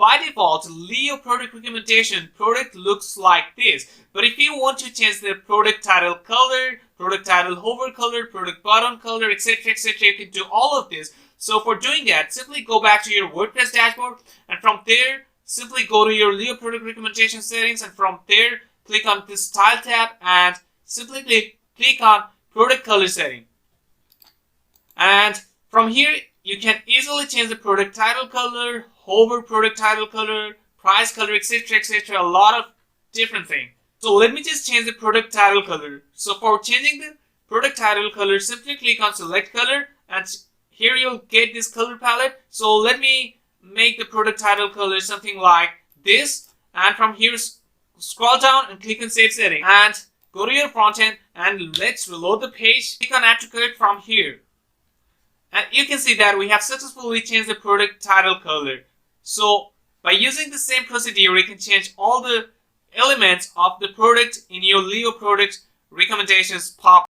by default, Leo product recommendation product looks like this. But if you want to change the product title color, product title hover color, product button color, etc., etc., you can do all of this. So for doing that, simply go back to your WordPress dashboard, and from there, simply go to your Leo product recommendation settings, and from there, click on this style tab and simply click on product color setting. And from here, you can easily change the product title color, hover product title color, price color, etc., etc., a lot of different things. So let me just change the product title color. So for changing the product title color, simply click on select color, and here you'll get this color palette. So let me make the product title color something like this, and from here scroll down and click on save setting and go to your front end, and let's reload the page. Click on add to cart from here, and you can see that we have successfully changed the product title color. So by using the same procedure, you can change all the elements of the product in your Leo product recommendations pop